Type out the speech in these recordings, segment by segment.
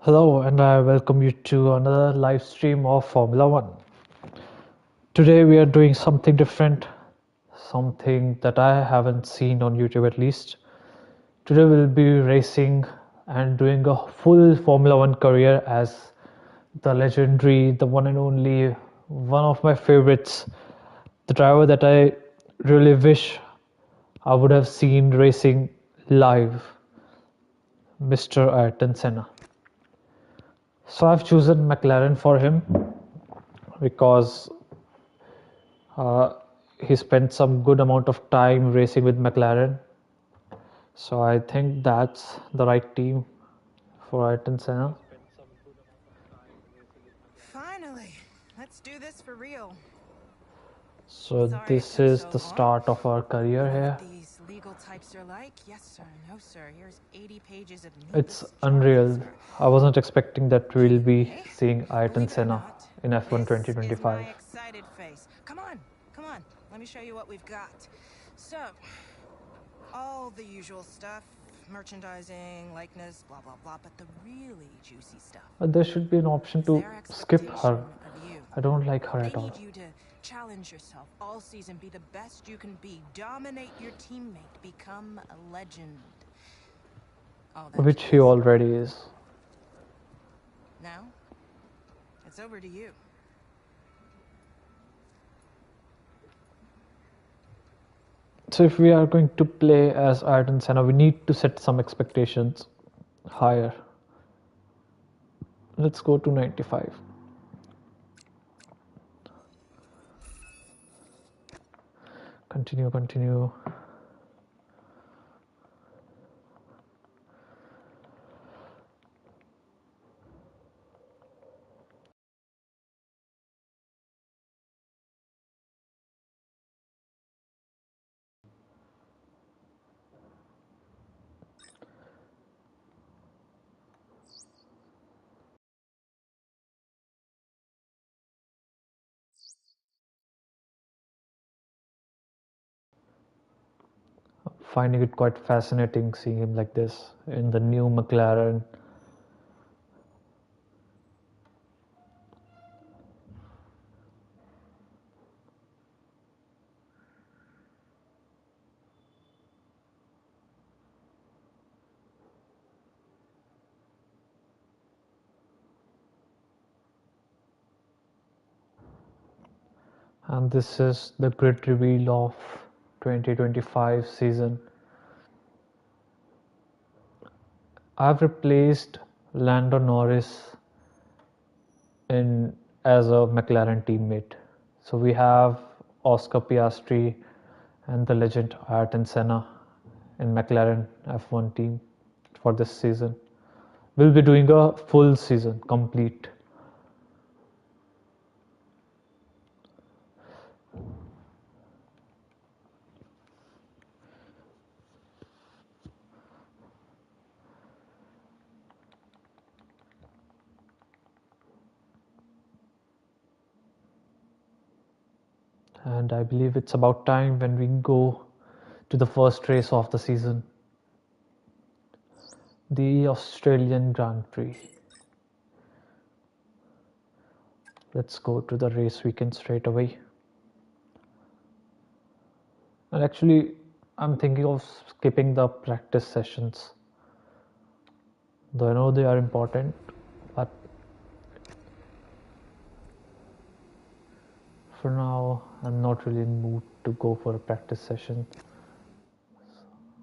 Hello, and I welcome you to another live stream of Formula One. Today, we are doing something different, something that I haven't seen on YouTube at least. Today, we'll be racing and doing a full Formula One career as the legendary, the one and only, one of my favorites, the driver that I really wish I would have seen racing live, Mr. Ayrton Senna. So I've chosen McLaren for him because he spent some good amount of time racing with McLaren. So I think that's the right team for Ayrton Senna. Finally, let's do this for real. So Sorry this it took is so the long. start of our career You know here. what these legal types are like? Yes, sir. No, sir. Here's 80 pages of It's needless unreal. charges. I wasn't expecting that we'll be Anyway, seeing Ayrton believe it or Senna not, in F1 this is 2025. my excited face. Come on, come on. Let me show you what we've got. So, all the usual stuff. Merchandising, likeness, blah, blah, blah. But the really juicy stuff But there should be an option is to their skip expectation her. of you. I don't like her They at all. need you to challenge yourself all season, be the best you can be, dominate your teammate, become a legend. All that Which he jazz. already is. Now, it's over to you. So if we are going to play as Ayrton Senna, we need to set some expectations higher. Let's go to 95. Continue. Finding it quite fascinating seeing him like this in the new McLaren. And this is the grid reveal of 2025 season. I've replaced Lando Norris in as a McLaren teammate. So we have Oscar Piastri and the legend Ayrton Senna in McLaren F1 team for this season. We'll be doing a full season complete. And I believe it's about time when we go to the first race of the season, the Australian Grand Prix. Let's go to the race weekend straight away. And actually, I'm thinking of skipping the practice sessions. Though I know they are important, but for now, I'm not really in the mood to go for a practice session.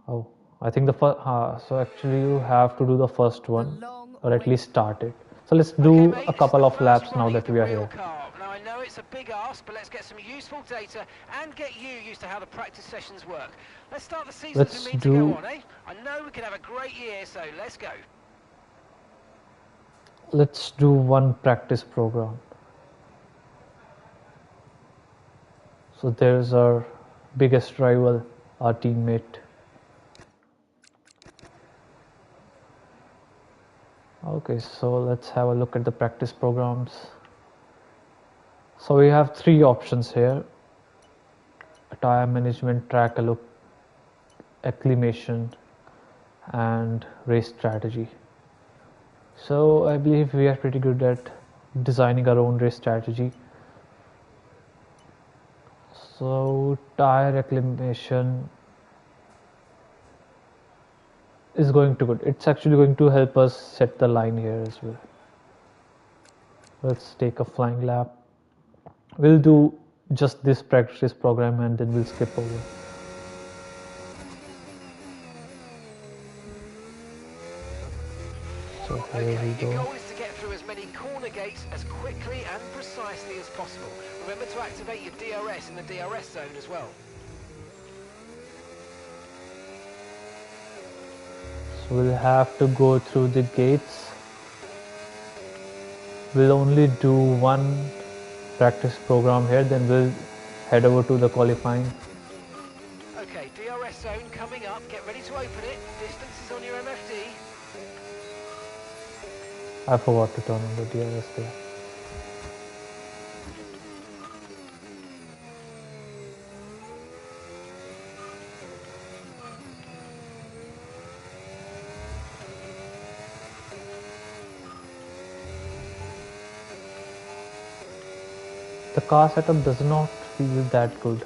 Oh, I think the first. So actually, you have to do the first one, or at least start it. So let's do a couple of laps now that we are here. Now I know it's a big ask, but let's get some useful data and get you used to how the practice sessions work. Let's start the season as we mean to go on, eh? I know we can have a great year, so let's go. Let's do one practice program. So there's our biggest rival, our teammate. Okay, so let's have a look at the practice programs. So we have three options here: tire management, track acclimation, and race strategy. So I believe we are pretty good at designing our own race strategy. So tire reclamation is going to good. It's actually going to help us set the line here as well. Let's take a flying lap. We'll do just this practice program and then we'll skip over. So here we go. Your goal is to get through as many corner gates as quickly and precisely as possible. Remember to activate your DRS in the DRS zone as well. So we'll have to go through the gates. We'll only do one practice program here, then we'll head over to the qualifying. Okay, DRS zone coming up. Get ready to open it. Distance is on your MFD. I forgot to turn on the DRS there. The car setup does not feel that good.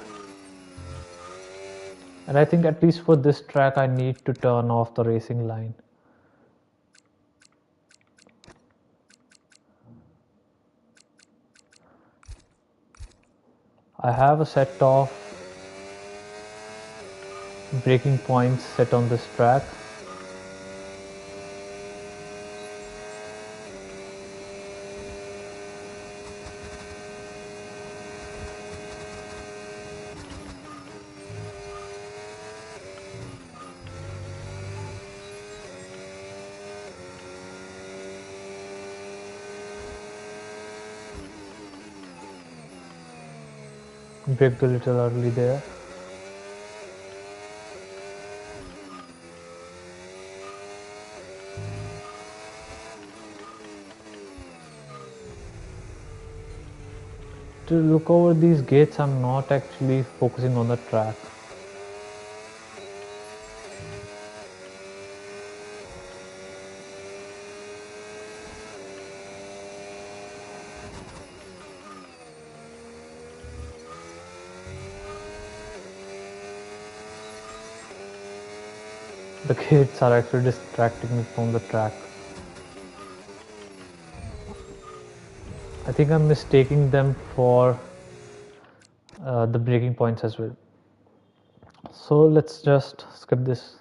And I think at least for this track I need to turn off the racing line. I have a set of braking points set on this track. Braked a little early there. To look over these gates, I'm not actually focusing on the track. The gates are actually distracting me from the track. I think I'm mistaking them for the braking points as well. So let's just skip this.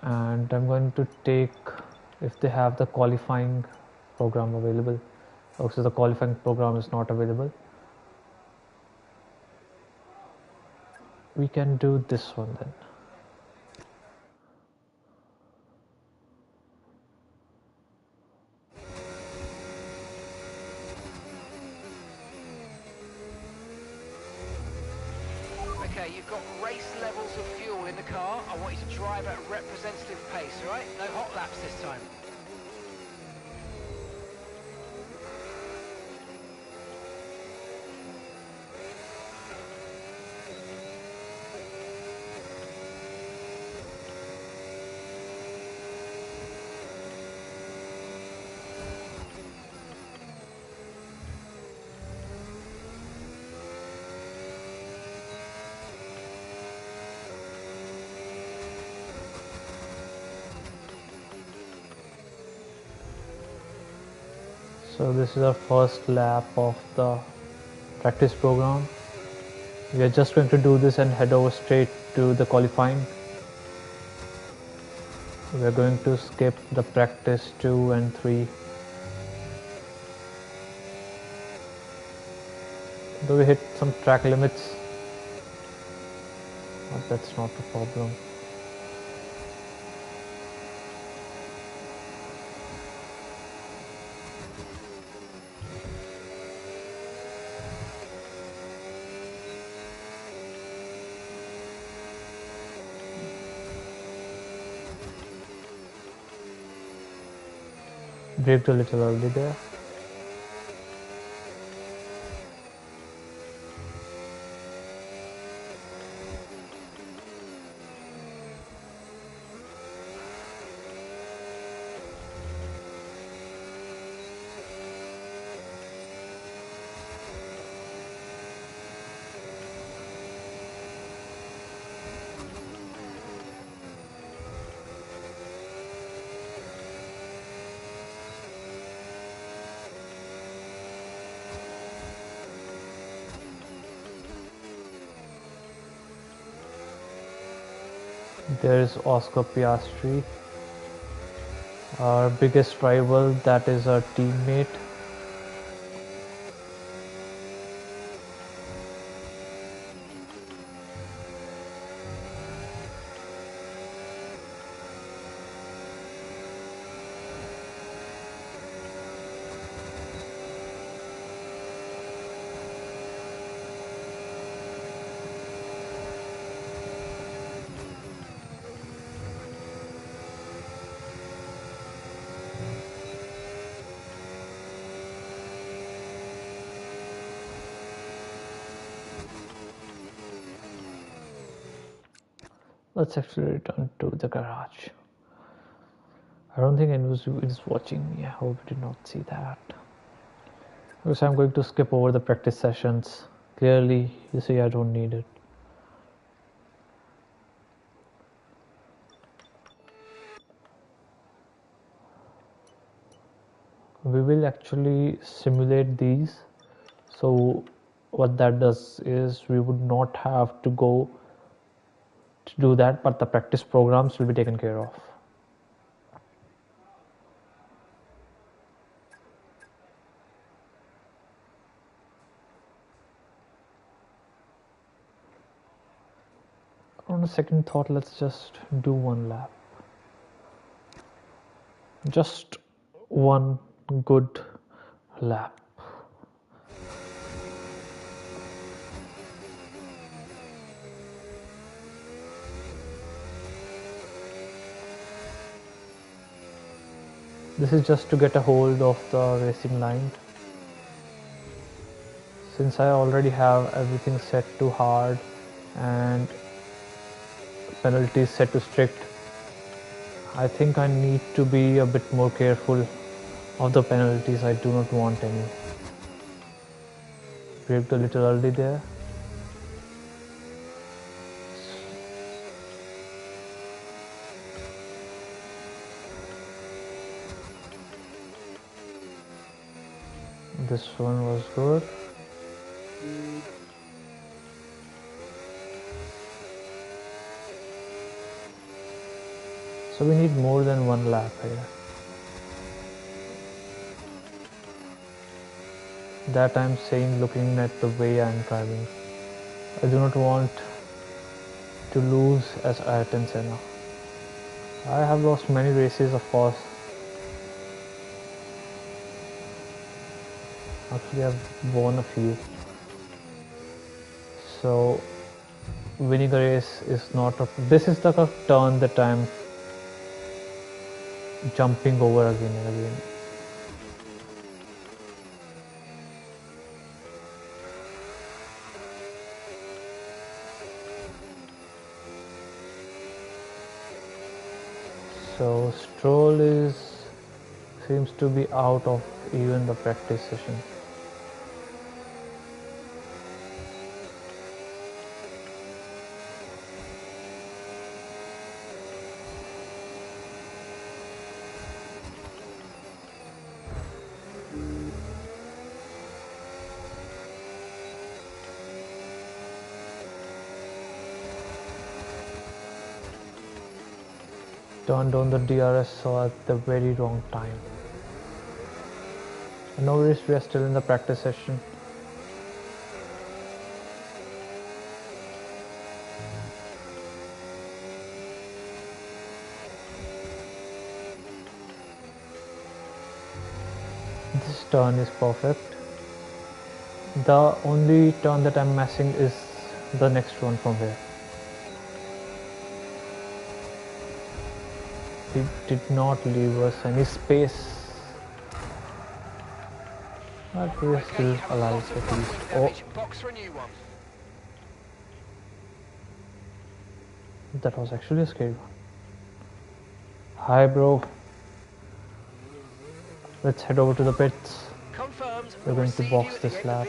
And I'm going to take, if they have the qualifying program available. Also, the qualifying program is not available. We can do this one then. Okay, you've got race levels of fuel in the car. I want you to drive at a representative pace, all right? No hot laps this time. So this is our first lap of the practice program. We are just going to do this and head over straight to the qualifying. We are going to skip the practice 2 and 3. Though we hit some track limits, but that's not a problem. Braked a little early there. There is Oscar Piastri, our biggest rival, that is our teammate. Let's actually return to the garage. I don't think anyone is watching me. I hope you did not see that. Because I'm going to skip over the practice sessions. Clearly, you see, I don't need it. We will actually simulate these. So what that does is we would not have to go to do that, but the practice programs will be taken care of. On a second thought, let's just do one lap. Just one good lap. This is just to get a hold of the racing line. Since I already have everything set to hard and penalties set to strict, I think I need to be a bit more careful of the penalties. I do not want any. Braked a little early there. This one was good. So we need more than one lap here. That I'm saying looking at the way I'm driving. I do not want to lose as Ayrton Senna. I have lost many races, of course. Actually, I've won a few. So winning a race is not a... This is the turn that I'm jumping over again and again. So Stroll seems to be out of even the practice session. Turned on the DRS so at the very wrong time. No worries, we are still in the practice session. This turn is perfect. The only turn that I'm messing is the next one from here. He did not leave us any space. But we are still alive at least. Oh, that was actually a scary one. Hi bro. Let's head over to the pits. We're going to box this lap.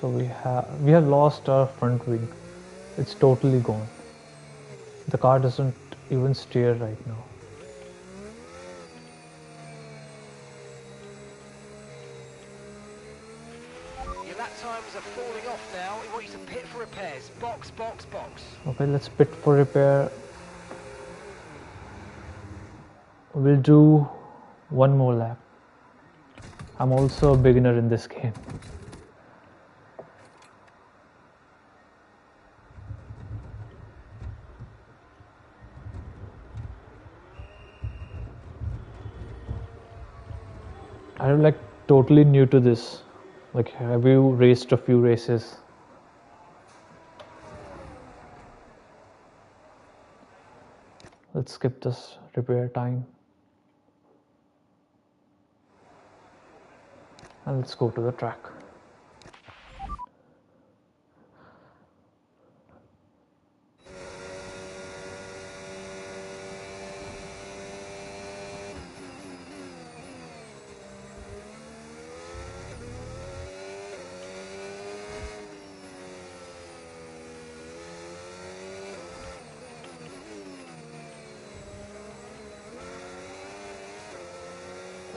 So we have lost our front wing. It's totally gone. The car doesn't even steer right now. Your lap times are falling off now. We want you to pit for repairs. Box, box, box. Okay, let's pit for repair. We'll do one more lap. I'm also a beginner in this game. I'm like totally new to this. Like, have you raced a few races? Let's skip this repair time. And let's go to the track.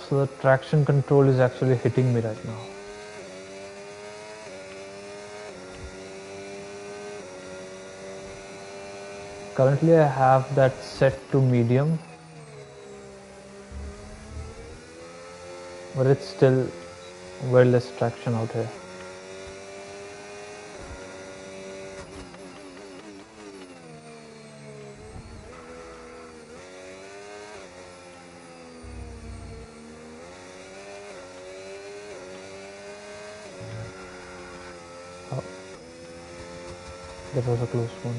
So the traction control is actually hitting me right now. Currently I have that set to medium, but it's still way less traction out here. Oh, that was a close one.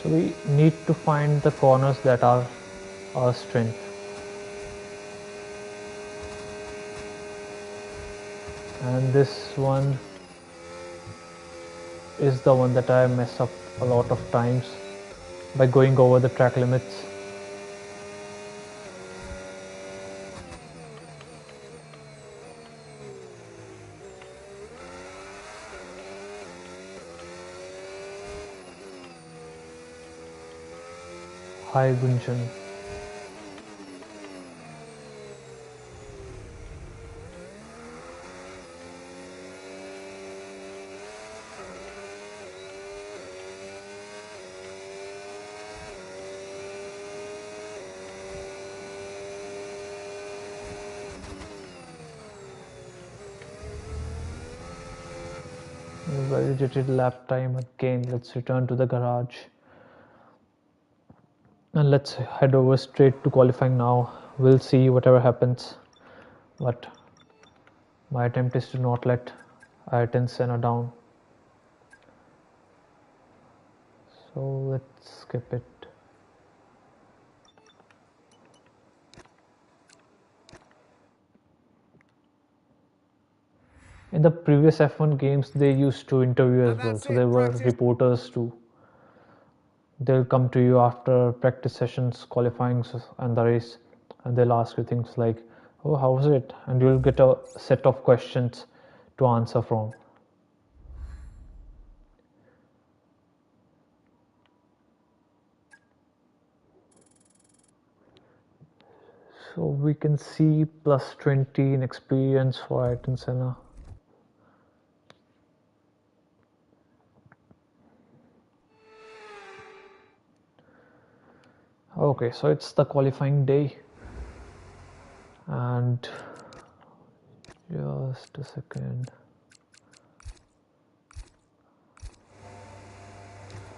So we need to find the corners that are our strength. And this one is the one that I mess up a lot of times by going over the track limits. Hi Gunjan. Validated lap time again. Let's return to the garage. And let's head over straight to qualifying now. We'll see whatever happens. But my attempt is to not let Ayrton Senna down. So let's skip it. In the previous F1 games, they used to interview as well. So there were reporters too. They'll come to you after practice sessions, qualifying, and the race, and they'll ask you things like, "Oh, how was it?" And you'll get a set of questions to answer from. So we can see plus 20 in experience for Ayrton Senna. Okay, so it's the qualifying day, and just a second.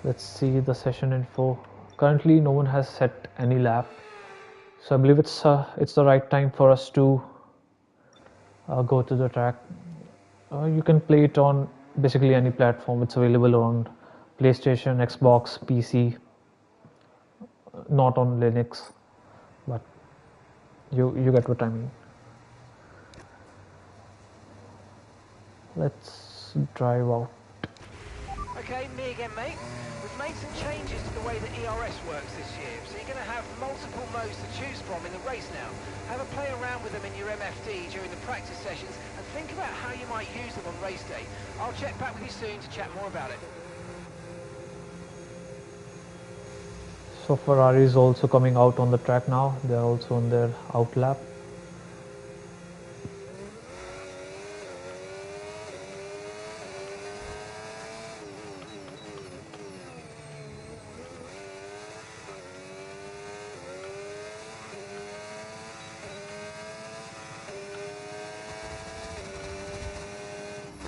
Let's see the session info. Currently, no one has set any lap, so I believe it's the right time for us to go to the track. You can play it on basically any platform. It's available on PlayStation, Xbox, PC. Not on Linux, but you get what I mean. Let's drive out. Okay, me again, mate. We've made some changes to the way that ERS works this year, so you're going to have multiple modes to choose from in the race now. Have a play around with them in your MFD during the practice sessions and think about how you might use them on race day. I'll check back with you soon to chat more about it. So Ferrari is also coming out on the track now. They are also on their out lap.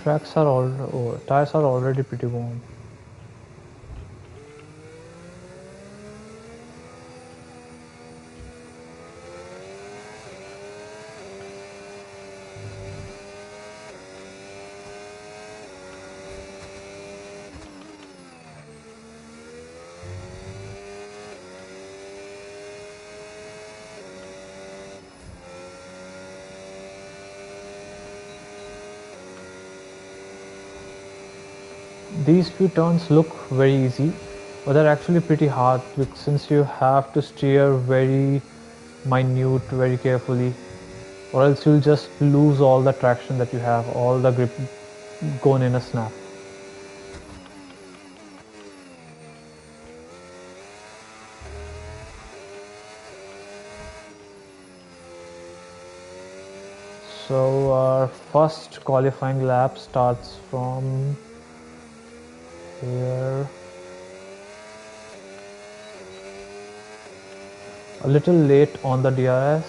Tracks are all, tires are already pretty warm. These few turns look very easy, but they're actually pretty hard since you have to steer very minute, very carefully, or else you'll just lose all the traction that you have, all the grip gone in a snap. So our first qualifying lap starts from here. A little late on the DRS.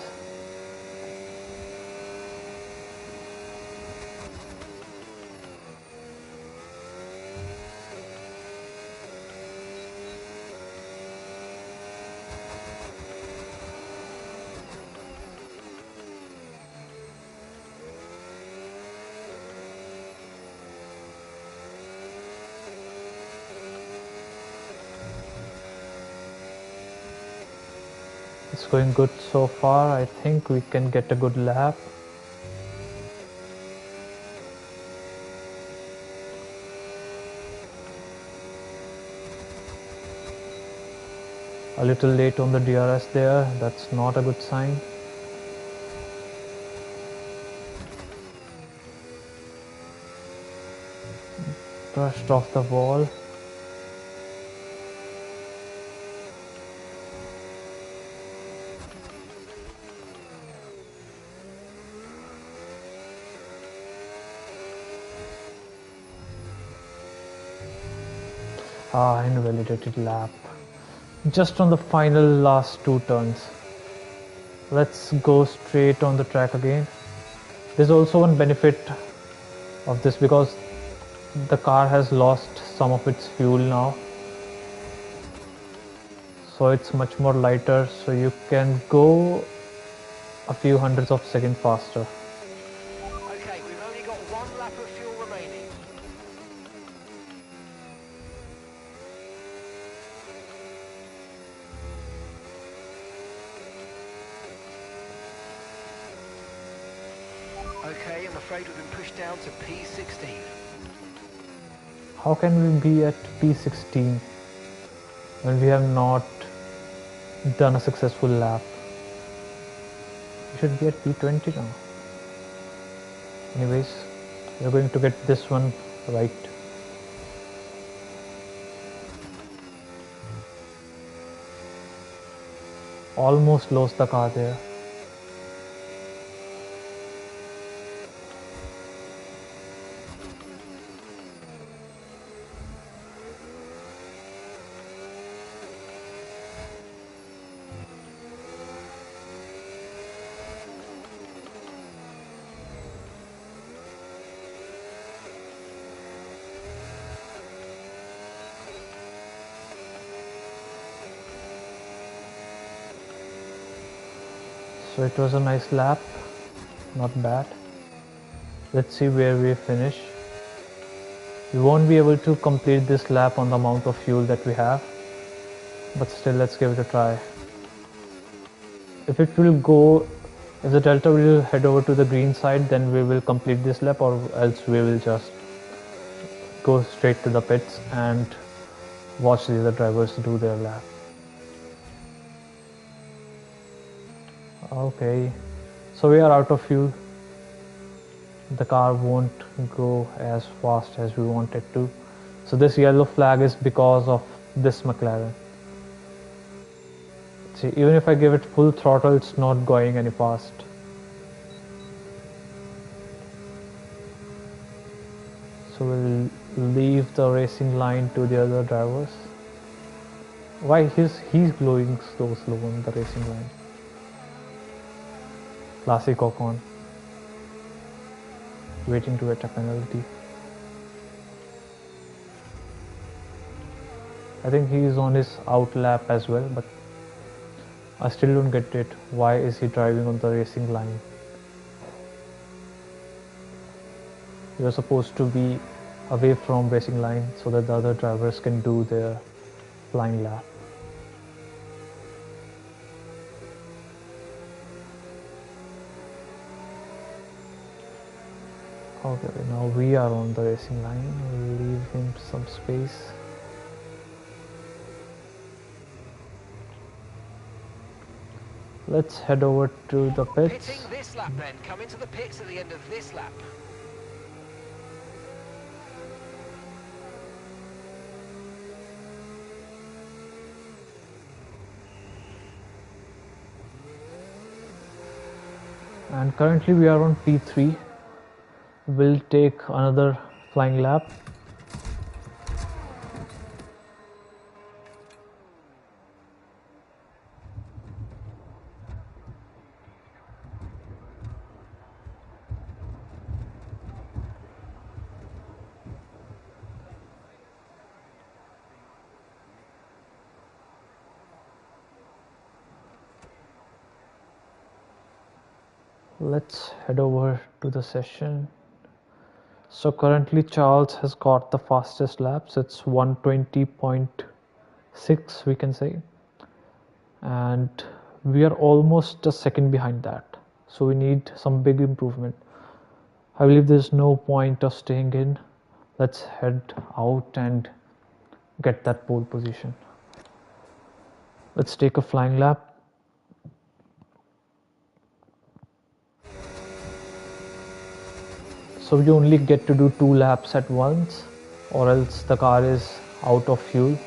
It's going good so far. I think we can get a good lap. A little late on the DRS there. That's not a good sign. Brushed off the wall. Invalidated lap. Just on the final last two turns. Let's go straight on the track again. There's also one benefit of this because the car has lost some of its fuel now. So it's much more lighter, so you can go a few hundreds of seconds faster. Okay, we've only got one lap of fuel remaining. Okay, I'm afraid we've been pushed down to P16. How can we be at P16 when we have not done a successful lap? We should be at P20 now. Anyways, we're going to get this one right. Almost lost the car there. So it was a nice lap, not bad. Let's see where we finish. We won't be able to complete this lap on the amount of fuel that we have, but still let's give it a try. If the delta will head over to the green side, then we will complete this lap, or else we will just go straight to the pits and watch the other drivers do their lap. Okay, so we are out of fuel. The car won't go as fast as we want it to. So this yellow flag is because of this McLaren. See, even if I give it full throttle, it's not going any fast. So we'll leave the racing line to the other drivers. Why he's glowing so slow on the racing line? Classic Ocon, waiting to get a penalty. I think he is on his out lap as well, but I still don't get it. Why is he driving on the racing line? You're supposed to be away from racing line so that the other drivers can do their flying lap. Okay, now we are on the racing line. We'll leave him some space. Let's head over to the pits. Pitting this lap then. Come into the pits at the end of this lap. And currently we are on P3. We'll take another flying lap. Let's head over to the session. So currently Charles has got the fastest laps. It's 120.6 we can say, and we are almost a second behind that, so we need some big improvement. I believe there's no point of staying in. Let's head out and get that pole position. Let's take a flying lap. So you only get to do 2 laps at once, or else the car is out of fuel.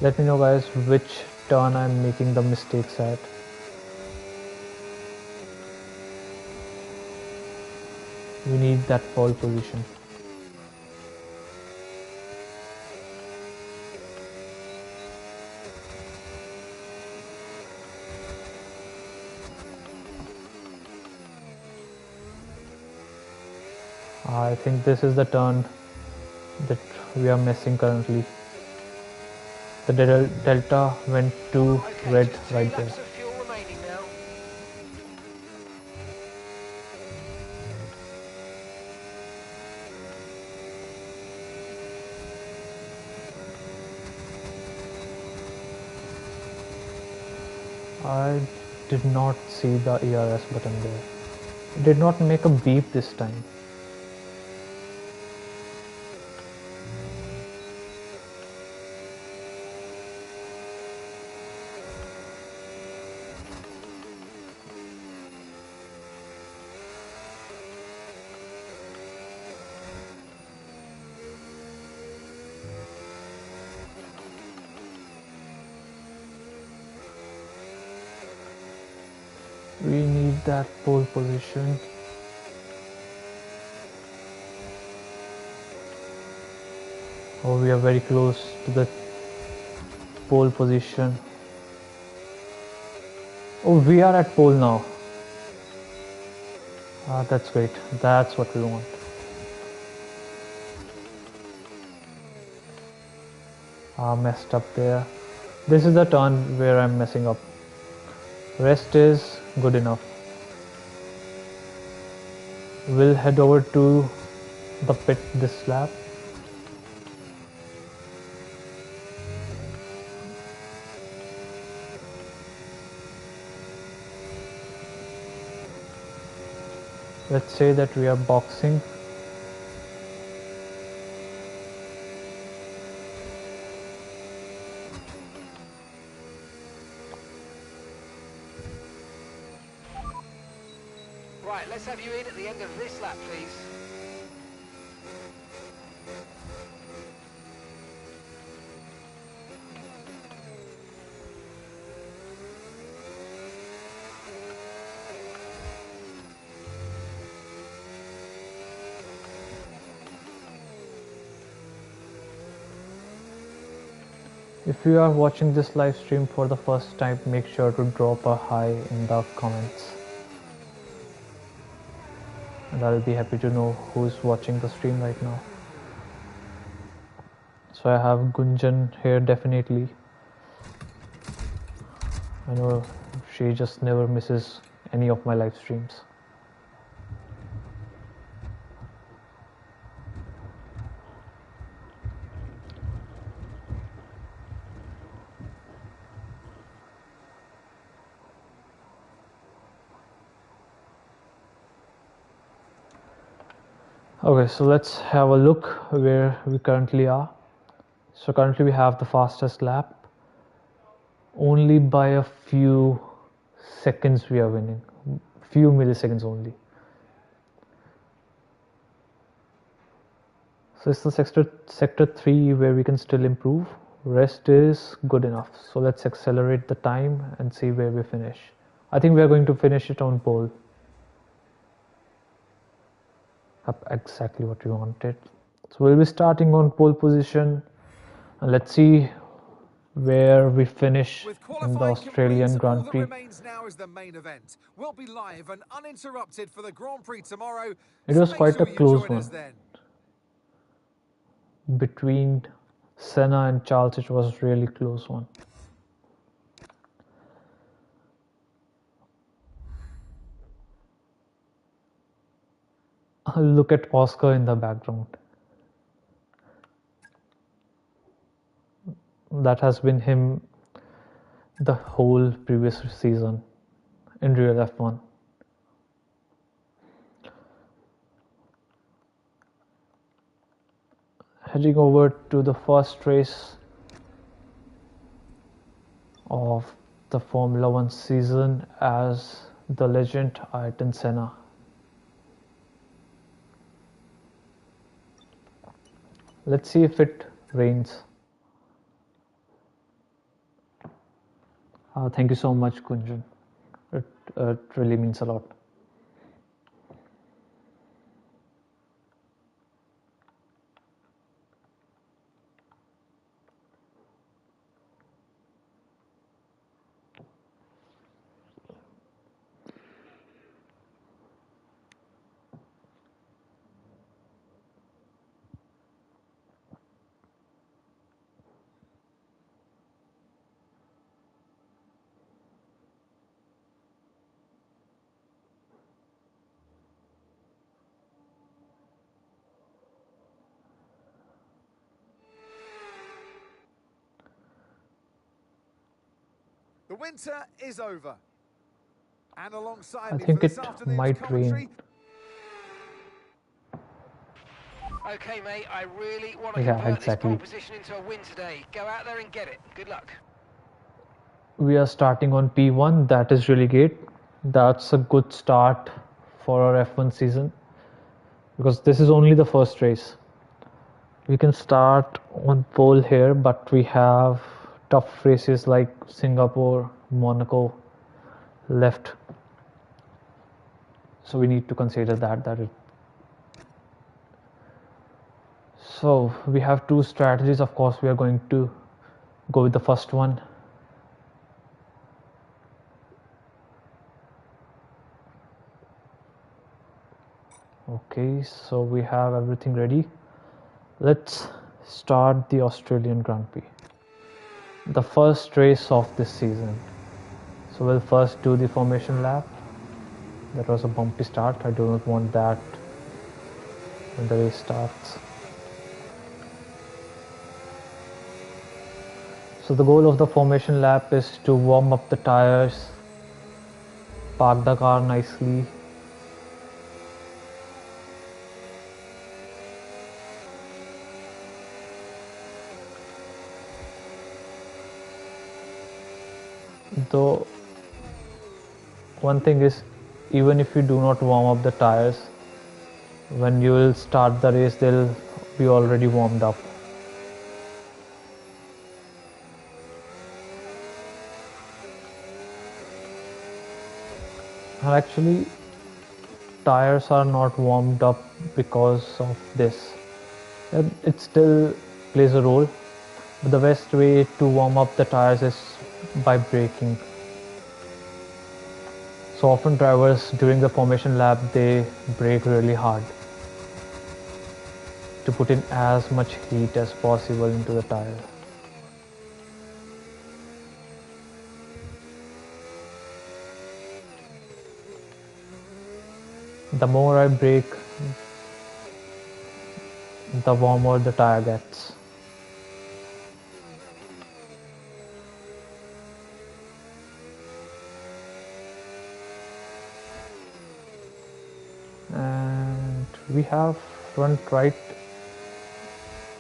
Let me know guys which turn I'm making the mistakes at. We need that pole position. I think this is the turn that we are missing currently. The delta went to Okay, red just 2 right there. laps of fuel remaining now. I did not see the ERS button there. It did not make a beep this time. We need that pole position. Oh, we are very close to the pole position. Oh, we are at pole now. Ah, that's great. That's what we want. Ah, messed up there. This is the turn where I'm messing up. Rest is good enough. We'll head over to the pit this lap. let's say that we are boxing. Right, let's have you in at the end of this lap, please. If you are watching this live stream for the first time, make sure to drop a hi in the comments. And I'll be happy to know who's watching the stream right now. So I have Gunjan here definitely. I know she just never misses any of my live streams. Okay, so let's have a look where we currently are. So currently we have the fastest lap. Only by a few seconds we are winning. Few milliseconds only. So it's the sector 3 where we can still improve. Rest is good enough. So let's accelerate the time and see where we finish. I think we are going to finish it on pole. Exactly what we wanted. So we'll be starting on pole position, and let's see where we finish in the Australian Grand Prix. All that remains now is the main event. We'll be live and uninterrupted for the Grand Prix tomorrow. It was quite a close one. Between Senna and Charles, it was really close one. Look at Oscar in the background. That has been him the whole previous season in real F1. Heading over to the first race of the Formula 1 season as the legend Ayrton Senna. Let's see if it rains. Thank you so much, Kunjan. It really means a lot. The winter is over. And alongside I me think for this it afternoon's might commentary, rain. Okay, mate, I really want to Yeah, convert this exactly. pole position into a win today. Go out there and get it. Good luck. We are starting on P1. That is really great. That's a good start for our F1 season because this is only the first race. We can start on pole here, but we have tough races like Singapore, Monaco left. So we need to consider that so we have two strategies. Of course, we are going to go with the first one. Okay, so we have everything ready. Let's start the Australian Grand Prix, the first race of this season. So we'll first do the formation lap. That was a bumpy start. I do not want that when the race starts. So the goal of the formation lap is to warm up the tires, park the car nicely, Though one thing is, even if you do not warm up the tires, when you will start the race they'll be already warmed up. And actually tires are not warmed up because of this. It still plays a role, but the best way to warm up the tires is by braking. So often drivers during the formation lap they brake really hard to put in as much heat as possible into the tire. The more I brake, the warmer the tire gets. And we have front right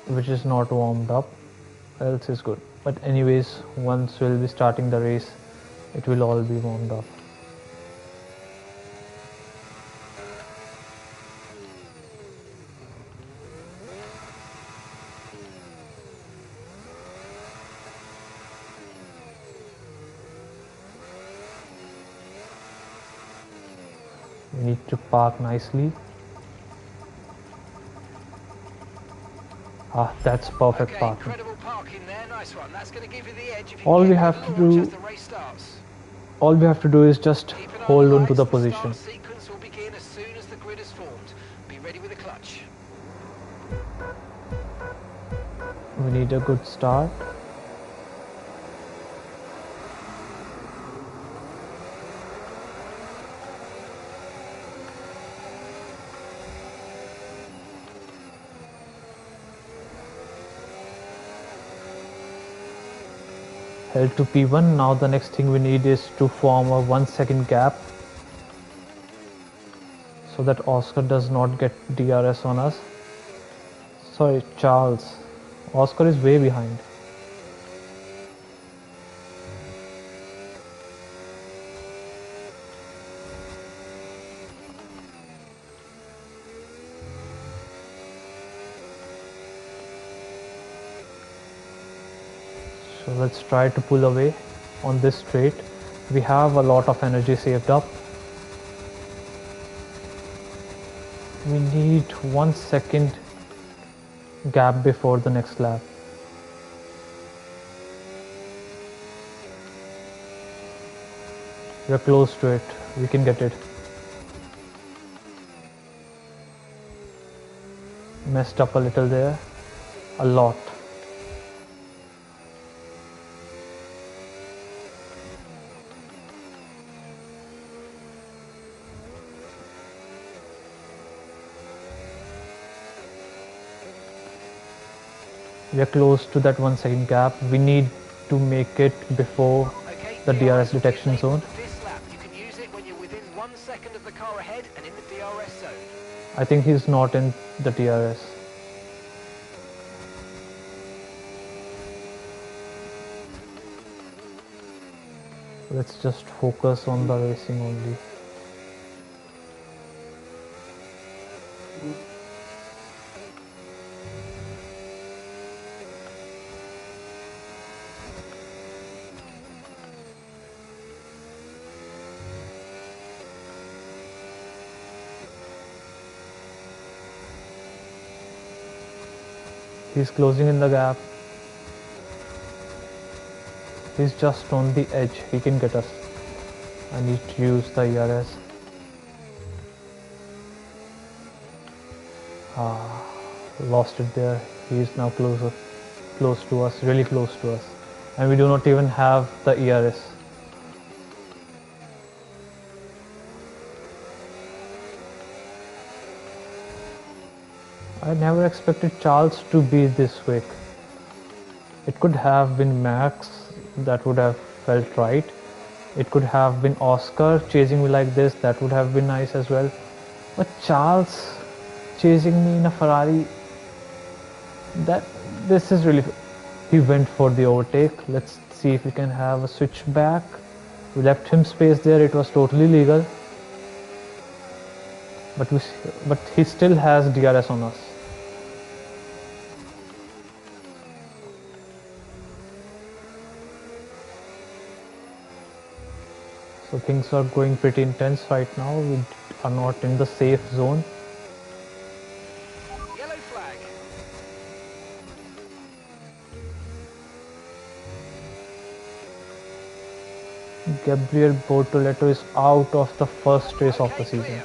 which is not warmed up, else is good. But anyways, once we'll be starting the race, it will all be warmed up. We need to park nicely. That's perfect parking. Incredible parking there, nice one. That's going to give you the edge if you All can we get have that to launch do- as the race starts. All we have to do is just Keep an eye on hold the on to the lights, start position. sequence will begin as soon as the grid is formed. Be ready with the clutch. We need a good start. Held to P1. Now the next thing we need is to form a 1 second gap so that Oscar does not get DRS on us. Sorry, Charles. Oscar is way behind. So let's try to pull away on this straight. We have a lot of energy saved up. We need 1 second gap before the next lap. We're close to it. We can get it. Messed up a little there. A lot. We are close to that 1 second gap. We need to make it before Okay, the DRS will be detection zone. enabled for this lap. You can use it when you're within 1 second of the car ahead and in the DRS zone. I think he's not in the DRS. Let's just focus on the racing only. He's closing in the gap. He's just on the edge. He can get us. I need to use the ERS. Lost it there. He is now close to us, really close to us. And we do not even have the ERS. I never expected Charles to be this quick. It could have been Max, that would have felt right. It could have been Oscar chasing me like this, that would have been nice as well. But Charles chasing me in a Ferrari, this is really... He went for the overtake. Let's see if we can have a switchback. We left him space there, it was totally legal. But he still has DRS on us. So things are going pretty intense right now. We are not in the safe zone. Yellow flag. Gabriel Bortoleto is out of the first race of the Okay, season. clear.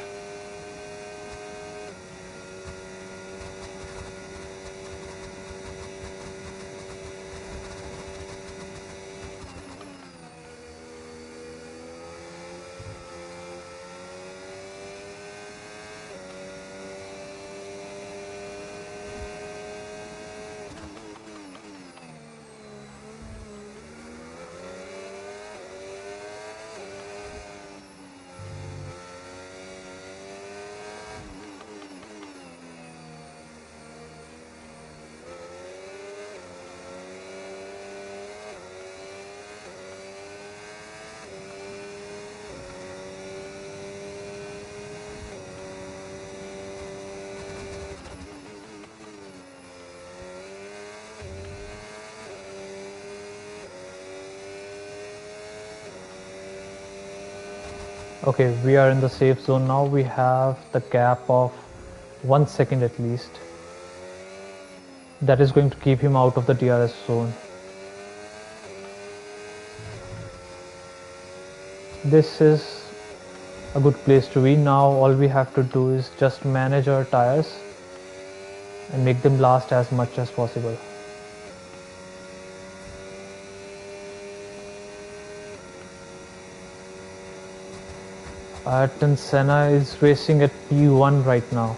Okay, we are in the safe zone now. We have the gap of 1 second at least. That is going to keep him out of the DRS zone. This is a good place to be. Now all we have to do is just manage our tires and make them last as much as possible. Ayrton Senna is racing at P1 right now.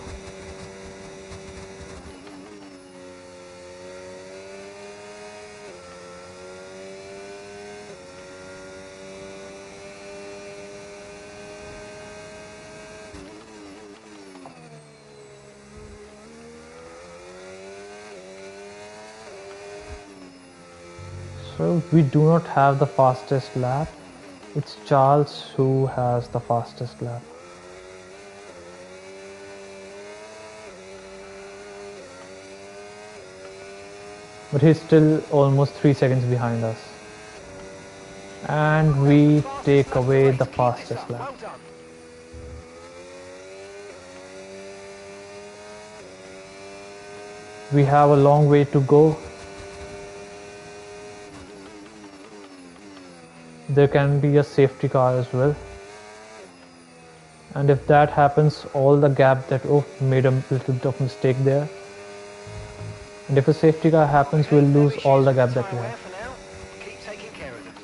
So we do not have the fastest lap. It's Charles who has the fastest lap. But he's still almost 3 seconds behind us. And we take away the fastest lap. Well done. We have a long way to go. There can be a safety car as well. And if that happens, all the gap that, oh, made a little bit of mistake there. And if a safety car happens, we'll lose all the gap that we have. For now. Keep taking care of them.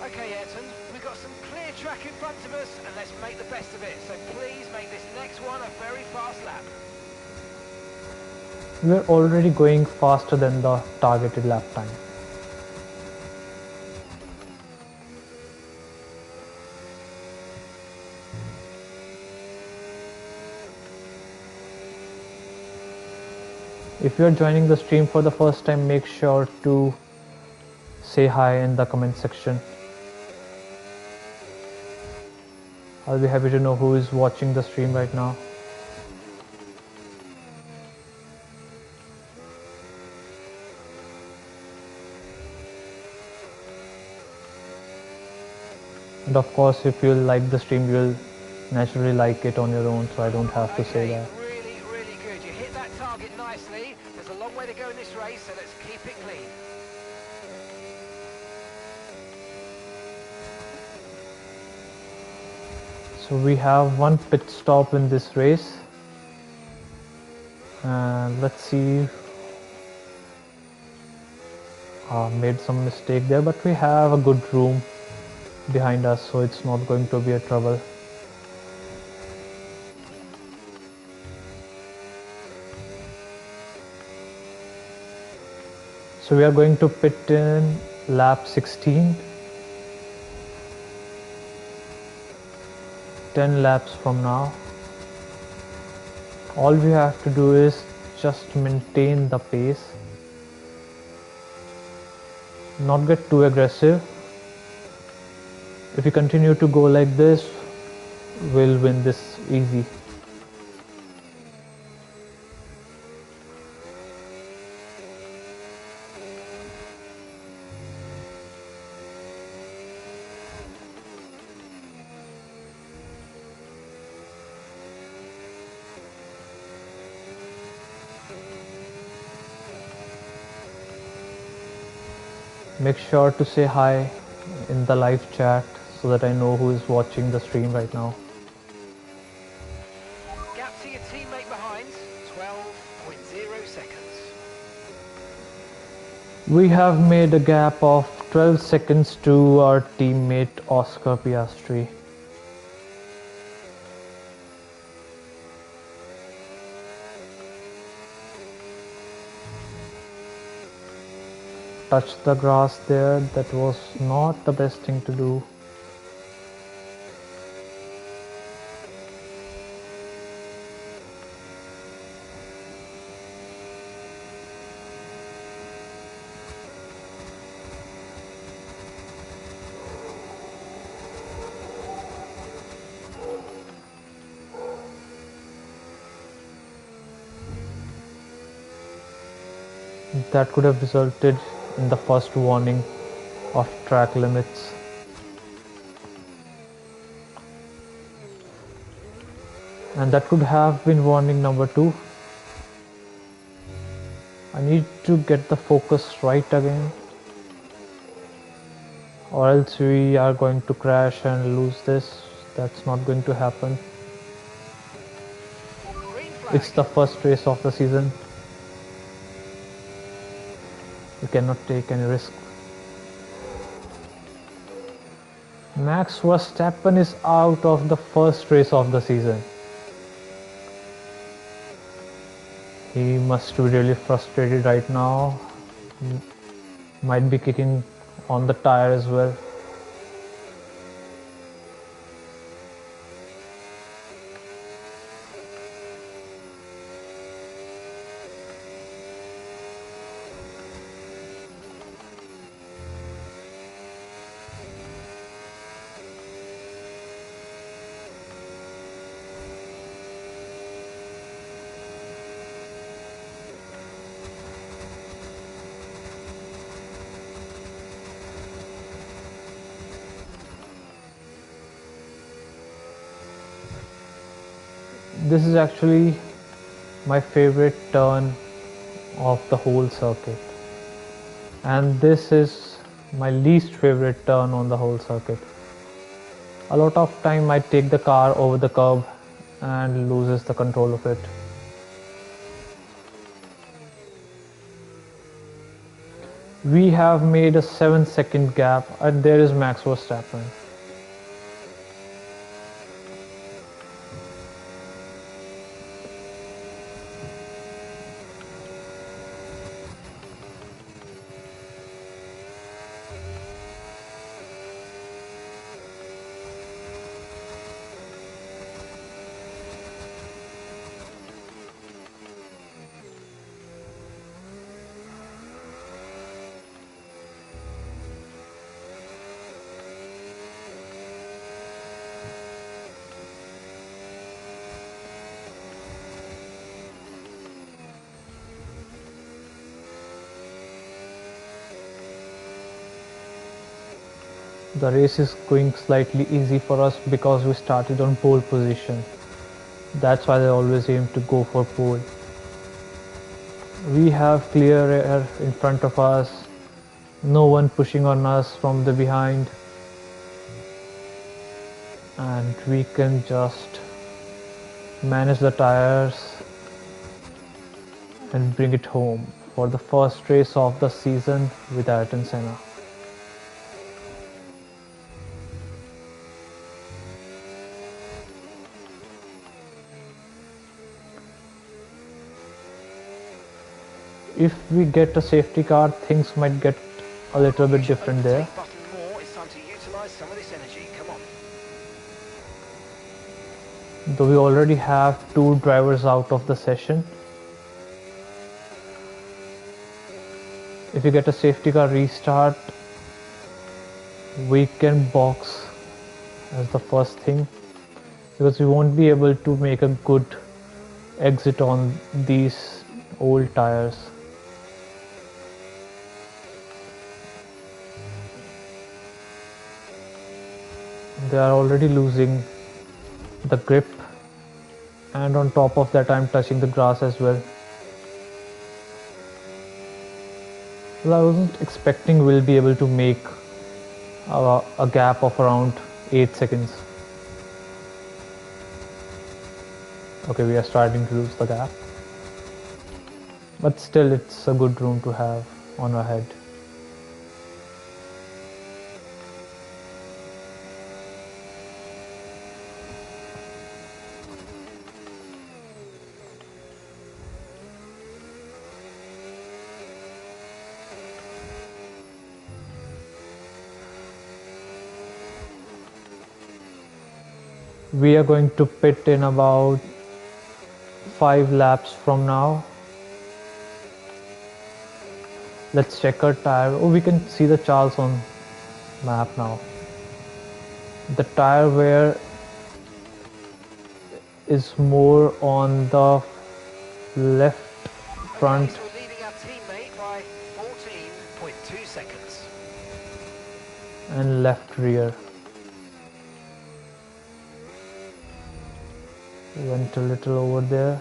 Okay, Ayrton, we've got some clear track in front of us, and let's make the best of it. So please make this next one a very fast lap. We are already going faster than the targeted lap time. If you are joining the stream for the first time, make sure to say hi in the comment section. I'll be happy to know who is watching the stream right now. And of course, if you like the stream, you'll naturally like it on your own, so I don't have to say that. Really good. You hit that target nicely. There's a long way to go in this race, so let's keep it clean. So we have one pit stop in this race. And let's see. Made some mistake there, but we have a good room behind us, so it's not going to be a trouble. So we are going to pit in lap 16. 10 laps from now. All we have to do is just maintain the pace. not get too aggressive. If we continue to go like this, we'll win this easy. Make sure to say hi in the live chat so that I know who is watching the stream right now. Gap to your teammate behind, 12.0 seconds. We have made a gap of 12 seconds to our teammate Oscar Piastri. Touched the grass there, that was not the best thing to do. That could have resulted in the first warning of track limits. And that could have been warning number 2. I need to get the focus right again, or else we are going to crash and lose this. That's not going to happen. Green flag. It's the first race of the season. We cannot take any risk. Max Verstappen is out of the first race of the season. He must be really frustrated right now. Might be kicking on the tire as well. This is actually my favorite turn of the whole circuit, and this is my least favorite turn on the whole circuit. A lot of time I take the car over the curb and loses the control of it. We have made a 7-second gap, and there is Max Verstappen. The race is going slightly easy for us because we started on pole position. That's why they always aim to go for pole. We have clear air in front of us, no one pushing on us from the behind, and we can just manage the tires and bring it home for the first race of the season with Ayrton Senna. If we get a safety car, things might get a little bit different there. Button more. It's time to utilize some of this energy. Come on. Though we already have 2 drivers out of the session. if you get a safety car restart, we can box as the first thing, because we won't be able to make a good exit on these old tires. They are already losing the grip, and on top of that I'm touching the grass as well. Well, I wasn't expecting we'll be able to make a gap of around 8 seconds. Okay, we are starting to lose the gap, but still it's a good room to have on our head. We are going to pit in about 5 laps from now. Let's check our tire. Oh, we can see the Charles on map now. The tire wear is more on the left front. Okay, so we're leading our teammate by 14.2 seconds. And left rear. Went a little over there.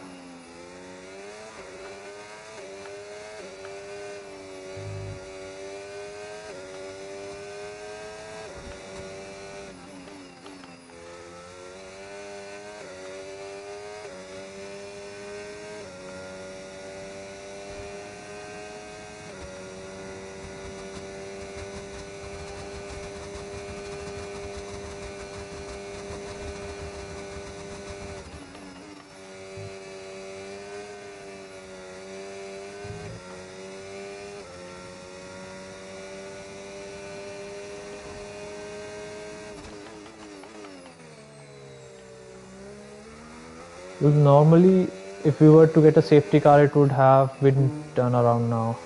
Well, normally, if we were to get a safety car, it would have been turned around now.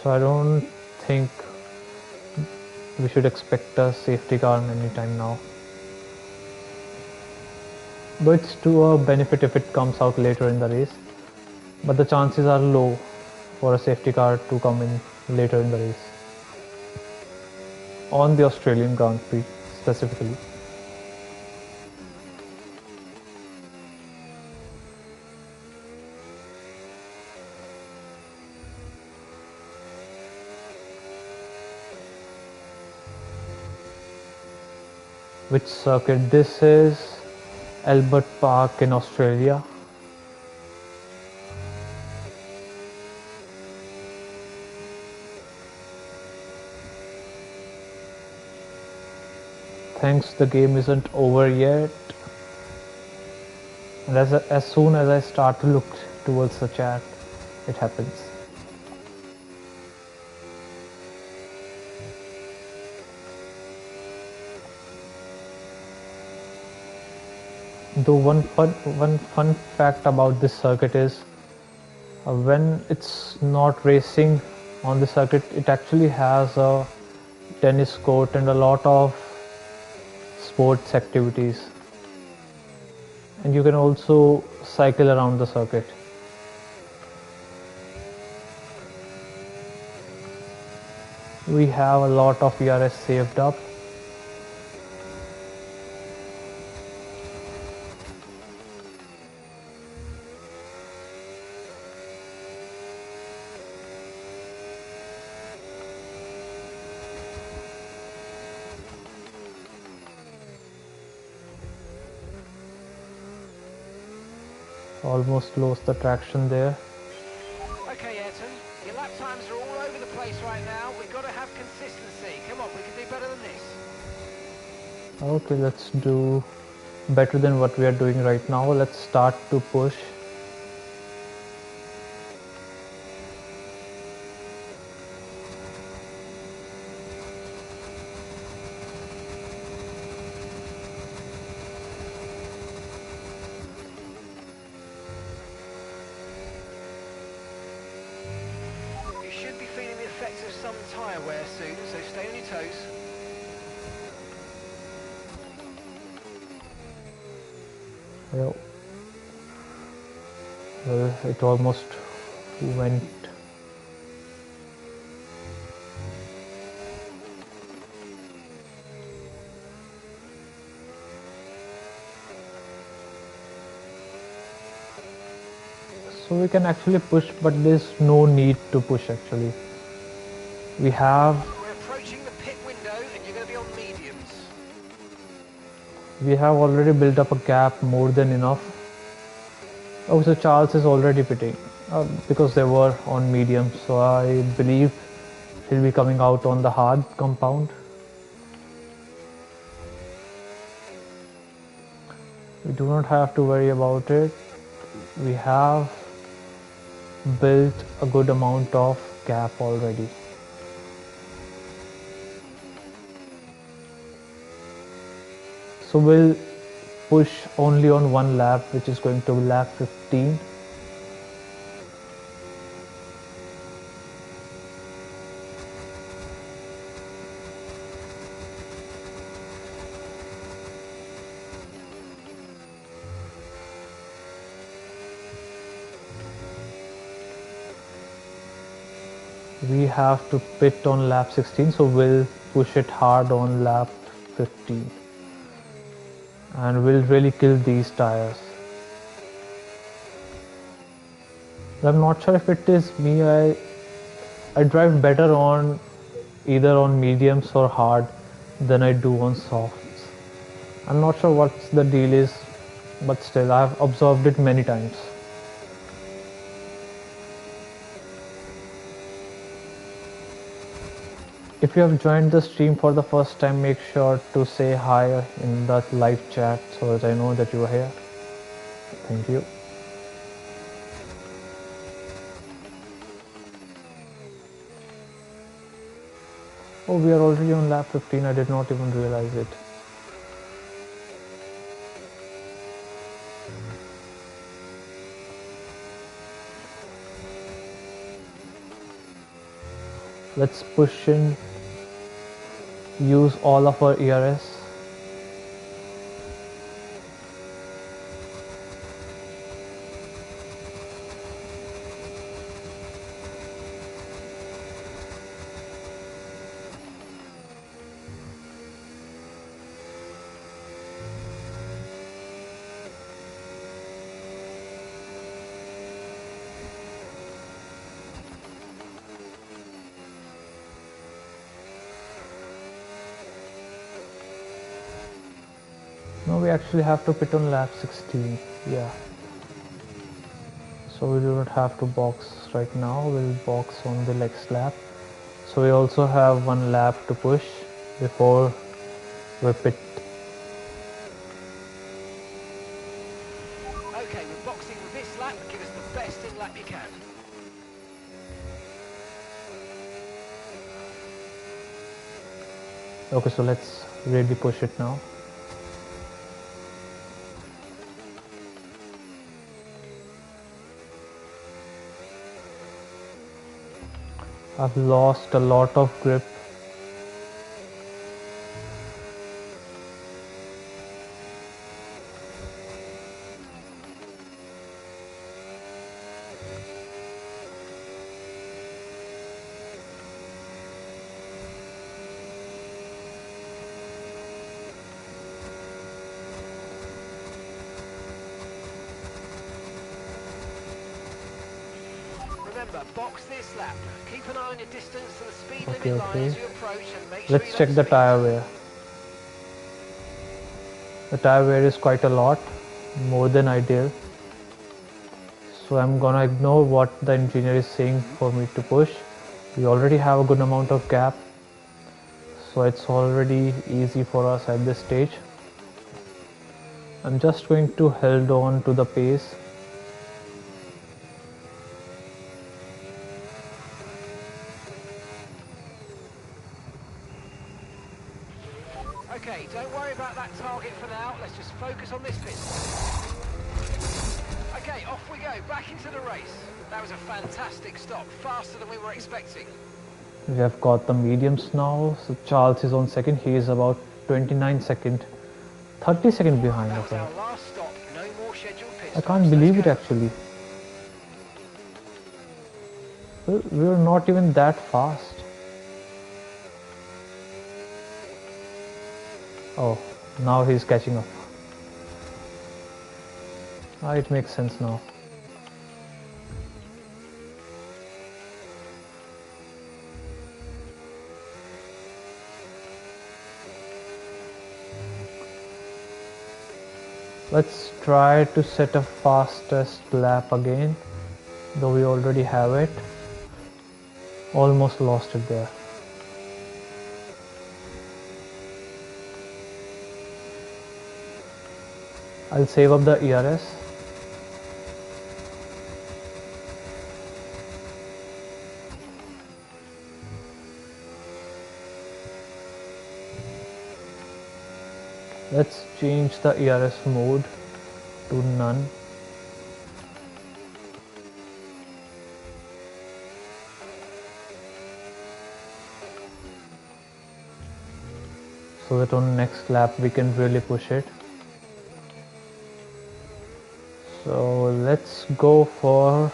So I don't think we should expect a safety car anytime now. But it's to our benefit if it comes out later in the race. But the chances are low for a safety car to come in later in the race. On the Australian Grand Prix specifically. Which circuit? This is Albert Park in Australia. Thanks, the game isn't over yet. And as soon as I start to look towards the chat, it happens. Though one fun fact about this circuit is when it's not racing on the circuit, it actually has a tennis court and a lot of sports activities, and you can also cycle around the circuit. We have a lot of ERS saved up. Almost lost the traction there. Okay, Ayrton, your lap times are all over the place right now. We've got to have consistency. Come on, we can do better than this. Okay, let's do better than what we are doing right now. Let's start to push. tyre wear soon, so stay on your toes. Yo. Well, it almost went. So we can actually push, but there's no need to push actually. We have We're approaching the pit window and you're going to be on mediums. we have already built up a gap more than enough. Oh, so Charles is already pitting because they were on medium, so I believe he'll be coming out on the hard compound. We do not have to worry about it. We have built a good amount of gap already. So we'll push only on one lap, which is going to be lap 15. We have to pit on lap 16, so we'll push it hard on lap 15 and we'll really kill these tires. I'm not sure if it is me. I drive better on either on mediums or hard than I do on softs. I'm not sure what the deal is, but still I've observed it many times. If you have joined the stream for the first time, make sure to say hi in the live chat so that I know that you are here. Thank you. Oh, we are already on lap 15. I did not even realize it. Let's push in, use all of our ERS. No, we actually have to pit on lap 16. Yeah. So we do not have to box right now. We'll box on the next lap. So we also have one lap to push before we pit. Okay, we're boxing this lap. Give us the best in lap you can. Okay, so let's really push it now. I've lost a lot of grip. Remember, box this lap. Keep an eye on your distance to the speed Okay, limit line okay. as you approach and make sure Let's you check don't the speed. tire wear. The tire wear is quite a lot, more than ideal. So I'm gonna ignore what the engineer is saying for me to push. We already have a good amount of gap, so it's already easy for us at this stage. I'm just going to hold on to the pace. Okay, don't worry about that target for now. Let's just focus on this pit. Okay, off we go, back into the race. That was a fantastic stop, faster than we were expecting. We have got the mediums now. So Charles is on second. He is about 29 second, 30 second behind That of was us. our last stop. No more scheduled pit I stops. can't Let's believe it go. actually. We're not even that fast. Oh, now he's catching up. Ah, it makes sense now. Let's try to set a fastest lap again, though we already have it. Almost lost it there. I'll save up the ERS. Let's change the ERS mode to none. So that on next lap we can really push it. So let's go for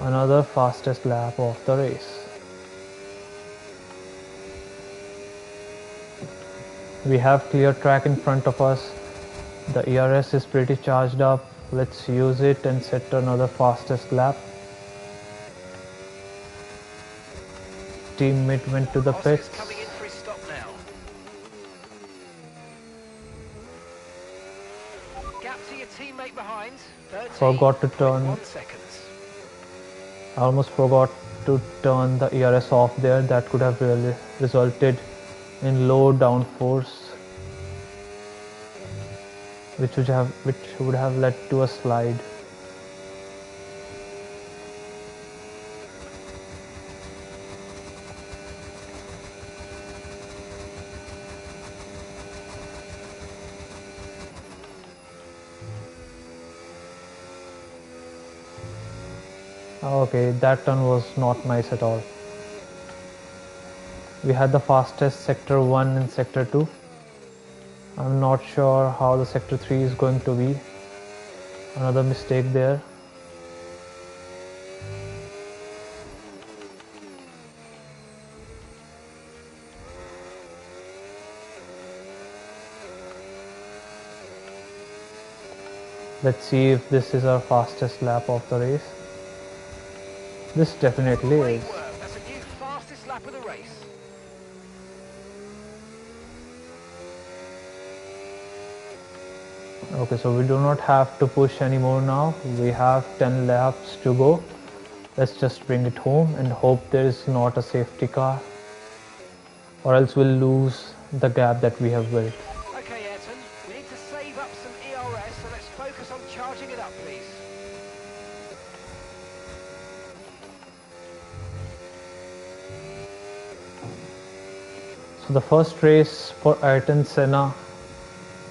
another fastest lap of the race. We have clear track in front of us. The ERS is pretty charged up. Let's use it and set another fastest lap. Teammate went to the Oscar's pits. coming in for his stop now. Gap to your teammate behind. 13.1 Forgot to turn. seconds. I almost forgot to turn the ERS off there. That could have really resulted in low downforce, which would have led to a slide. Okay, that turn was not nice at all. We had the fastest sector 1 and sector 2. I'm not sure how the sector 3 is going to be. Another mistake there. Let's see if this is our fastest lap of the race. This definitely Great is. work. That's a new fastest lap of the race. Okay, so we do not have to push anymore now. We have 10 laps to go. Let's just bring it home and hope there is not a safety car, or else we'll lose the gap that we have built. Okay, Ayrton, we need to save up some ERS, so let's focus on charging it up, please. So the first race for Ayrton Senna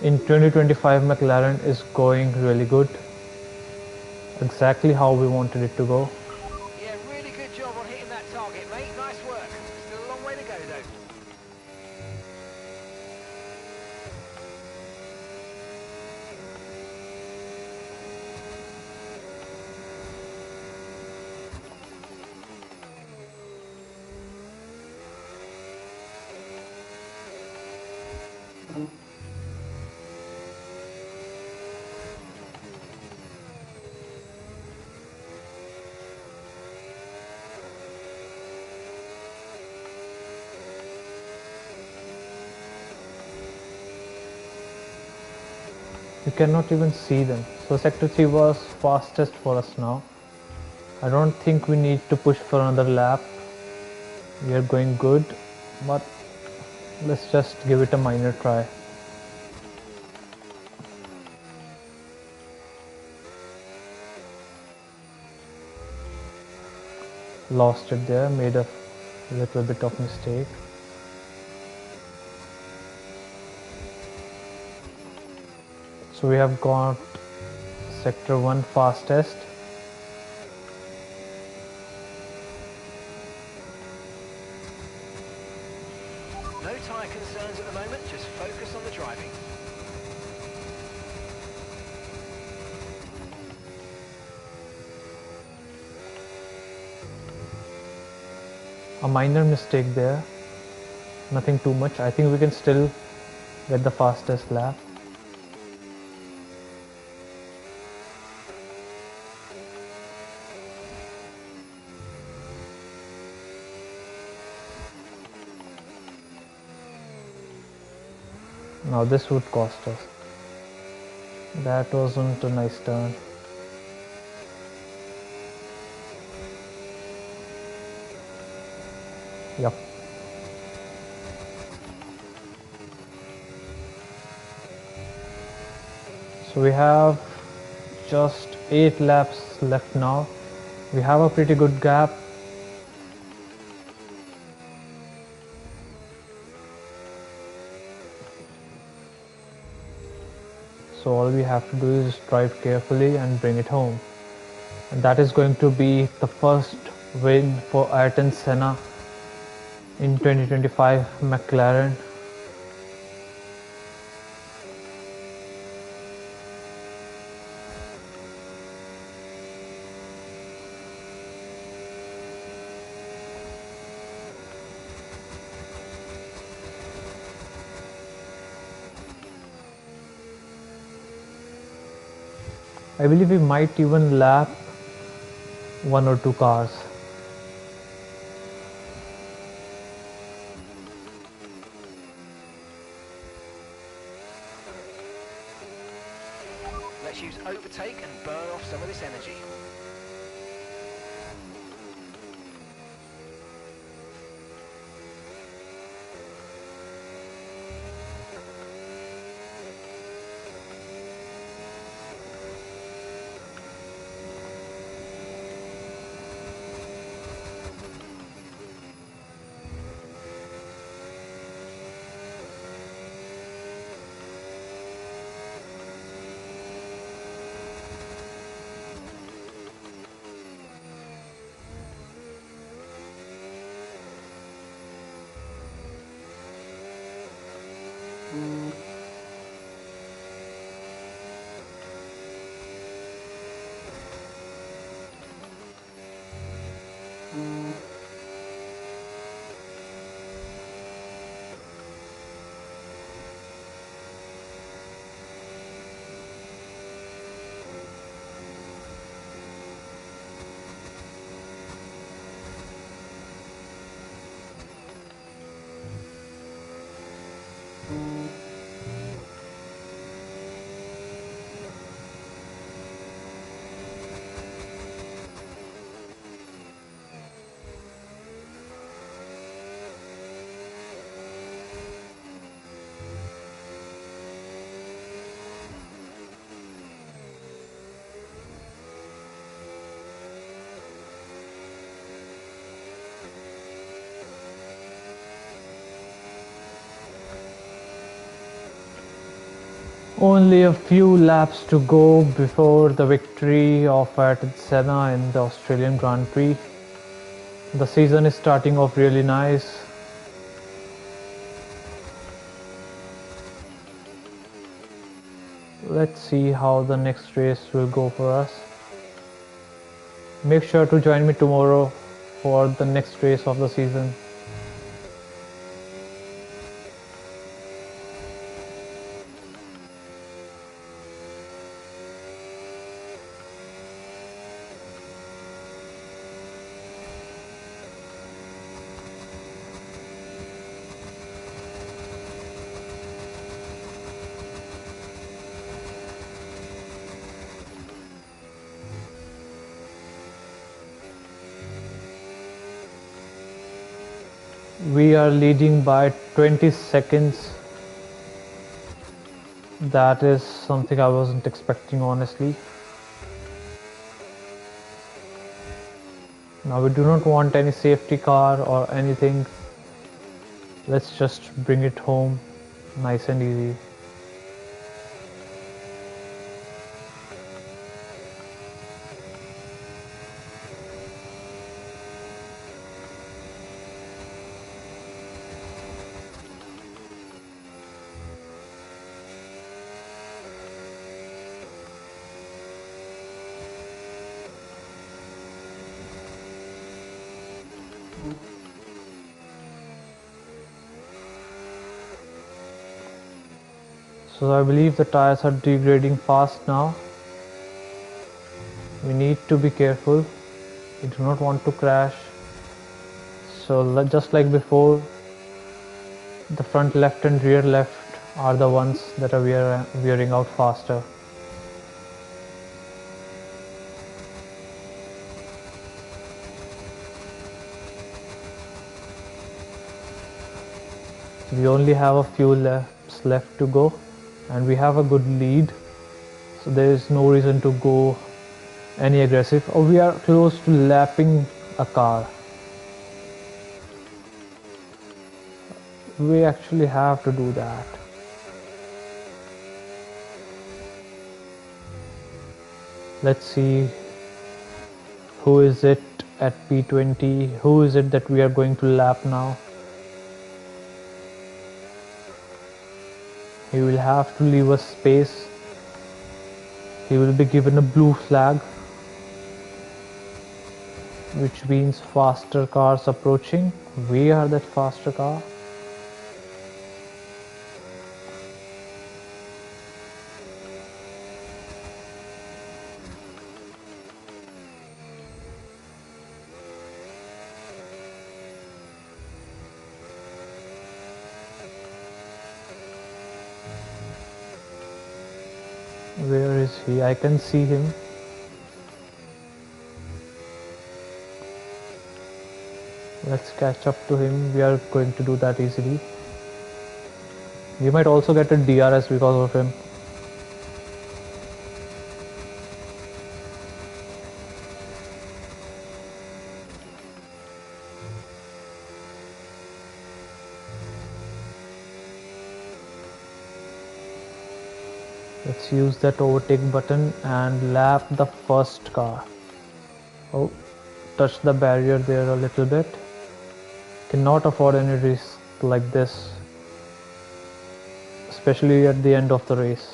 in 2025 McLaren is going really good. Exactly how we wanted it to go. Yeah, really good job on hitting that target, mate. Nice work. Still a long way to go, though. You cannot even see them. So sector 3 was fastest for us now. I don't think we need to push for another lap. We are going good, but let's just give it a minor try. Lost it there, made a little bit of mistake. So we have got sector 1 fastest. a minor mistake there, nothing too much. I think we can still get the fastest lap. Now this would cost us. That wasn't a nice turn. Yep. So we have just 8 laps left now. We have a pretty good gap. So all we have to do is drive carefully and bring it home. And that is going to be the first win for Ayrton Senna in 2025 McLaren. I believe we might even lap 1 or 2 cars. Let's use overtake and burn off some of this energy. Only a few laps to go before the victory of Ayrton Senna in the Australian Grand Prix. The season is starting off really nice. Let's see how the next race will go for us. Make sure to join me tomorrow for the next race of the season. We are leading by 20 seconds. That is something I wasn't expecting, honestly. Now we do not want any safety car or anything. Let's just bring it home nice and easy. So I believe the tires are degrading fast now. We need to be careful. We do not want to crash. So just like before, the front left and rear left are the ones that are wearing out faster. We only have a few laps left to go and we have a good lead, so there is no reason to go any aggressive. Oh, we are close to lapping a car. We actually have to do that. Let's see who is it at P20, who is it that we are going to lap now. He will have to leave us space. He will be given a blue flag, which means faster cars approaching. We are that faster car. Where is he? I can see him. Let's catch up to him. We are going to do that easily. We might also get a DRS because of him. Let's use that overtake button and lap the first car. Oh, touch the barrier there a little bit. Cannot afford any risk like this, especially at the end of the race.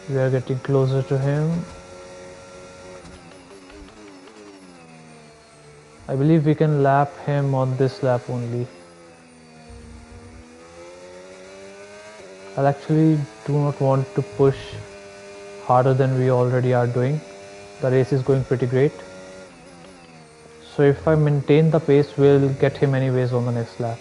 We are getting closer to him. I believe we can lap him on this lap only. I actually do not want to push harder than we already are doing. The race is going pretty great. So if I maintain the pace, we'll get him anyways on the next lap.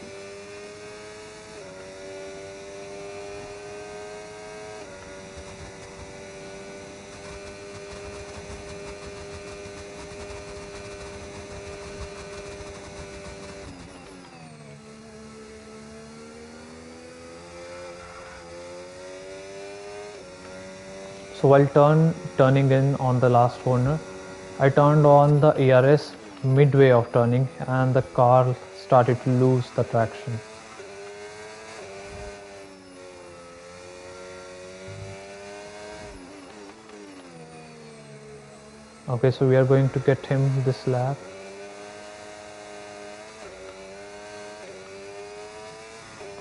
So while turning in on the last corner, I turned on the ARS midway of turning and the car started to lose the traction. Okay, so we are going to get him this lap.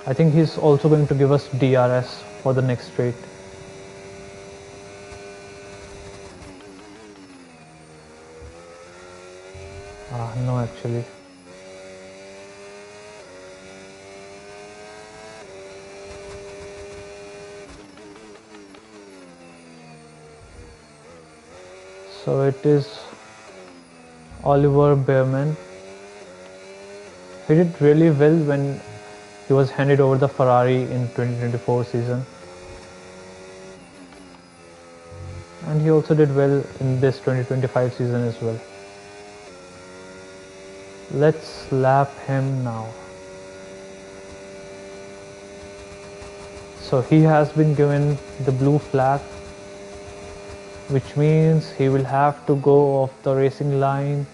I think he's also going to give us DRS for the next straight. No, actually. So it is Oliver Behrman. He did really well when he was handed over the Ferrari in 2024 season. And he also did well in this 2025 season as well. Let's lap him now. So he has been given the blue flag, which means he will have to go off the racing line.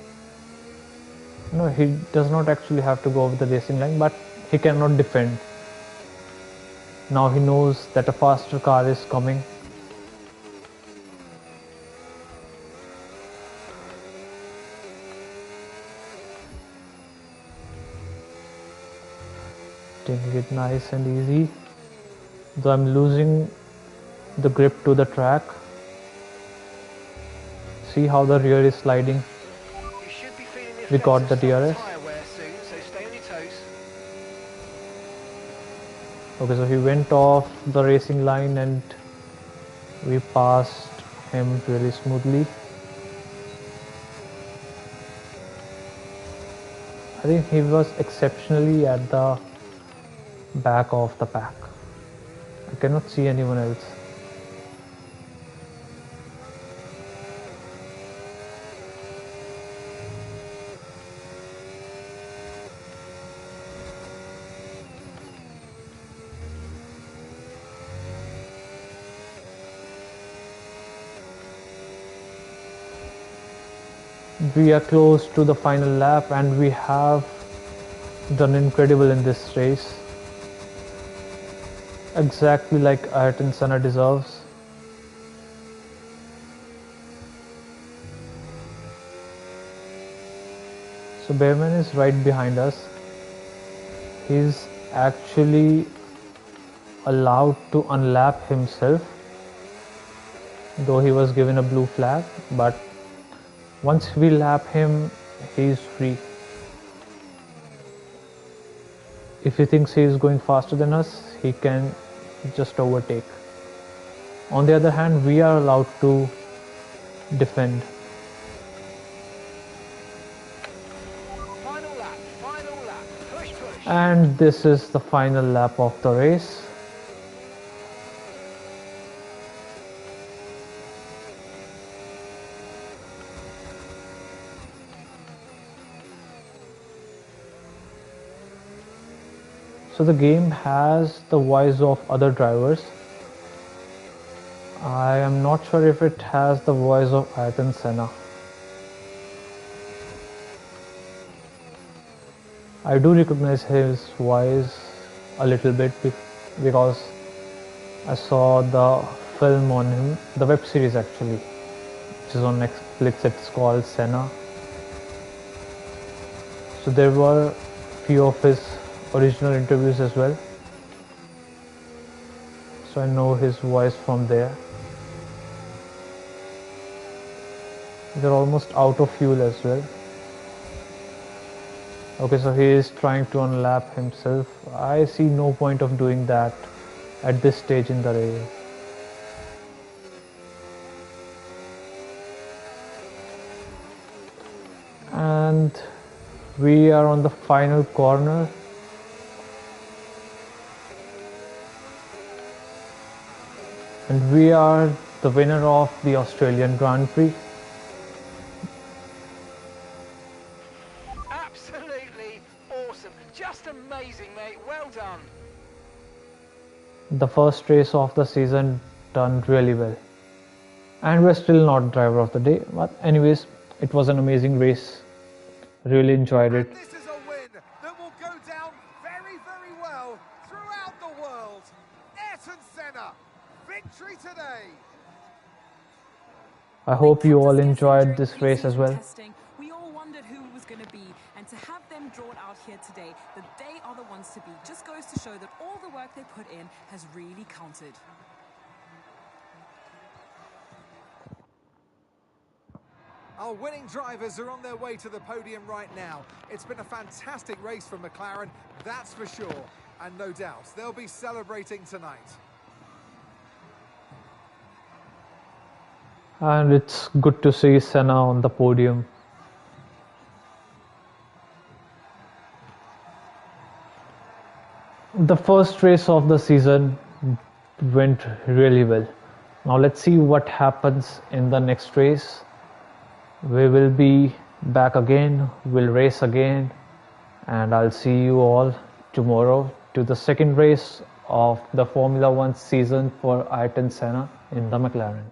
No, he does not actually have to go off the racing line, but he cannot defend. Now he knows that a faster car is coming. taking it nice and easy, though I'm losing the grip to the track. See how the rear is sliding. You should be feeling the We effects got of the soft DRS. tyre wear soon, so stay on your toes. Okay, so he went off the racing line and we passed him really smoothly. I think he was exceptionally at the back of the pack. I cannot see anyone else. We are close to the final lap and we have done incredible in this race. Exactly like Ayrton Senna deserves. So Behrman is right behind us. He's actually allowed to unlap himself, though he was given a blue flag, but once we lap him, he's free. If he thinks he is going faster than us, he can just overtake. On the other hand, we are allowed to defend. Final lap, push, push. And this is the final lap of the race. So the game has the voice of other drivers. I am not sure if it has the voice of Ayrton Senna. I do recognize his voice a little bit because I saw the film on him, the web series actually, which is on Netflix. It's called Senna. So there were few of his original interviews as well. So I know his voice from there. They're almost out of fuel as well. Okay, so he is trying to unlap himself. I see no point of doing that at this stage in the race. And we are on the final corner. And we are the winner of the Australian Grand Prix. Absolutely awesome. Just amazing, mate. Well done. The first race of the season done really well. And we're still not driver of the day. But anyways, it was an amazing race. Really enjoyed it. And this is a win that will go down very, very well throughout the world. Ayrton Senna, victory today. I hope you all enjoyed this race as well. Testing, we all wondered who it was going to be, and to have them drawn out here today, that they are the ones to beat, just goes to show that all the work they put in has really counted. Our winning drivers are on their way to the podium right now. It's been a fantastic race for McLaren, that's for sure. And no doubt, they'll be celebrating tonight. And it's good to see Senna on the podium. The first race of the season went really well. Now let's see what happens in the next race. We will be back again, we'll race again, and I'll see you all tomorrow to the second race of the Formula One season for Ayrton Senna in the McLaren.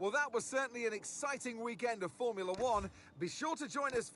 Well, that was certainly an exciting weekend of Formula One. Be sure to join us.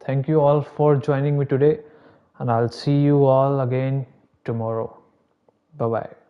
Thank you all for joining me today, and I'll see you all again tomorrow. Bye bye.